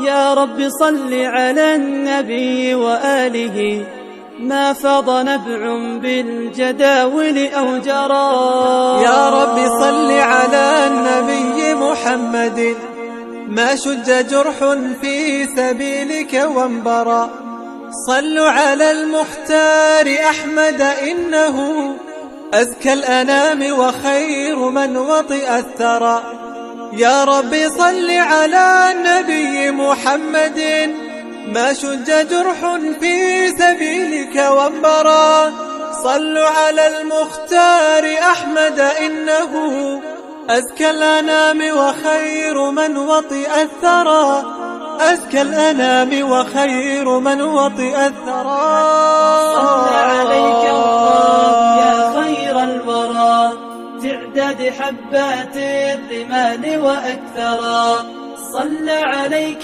يا رب صل على النبي وآله، ما فاض نبع بالجداول أو جرى. يا رب صل على النبي محمد، ما شج جرح في سبيلك وانبرى. صلوا على المختار أحمد، إنه أزكى الأنام وخير من وطئ الثرى. يا رب صل على النبي محمد، ما شج جرح في سبيلك وانبرى. صلوا على المختار أحمد، إنه أزكى الأنام وخير من وطئ الثرى. أزكى الأنام وخير من وطئ الثرى. صلى عليك الله يا خير الورى، تعداد حبات الرمال وأكثرا. صلى عليك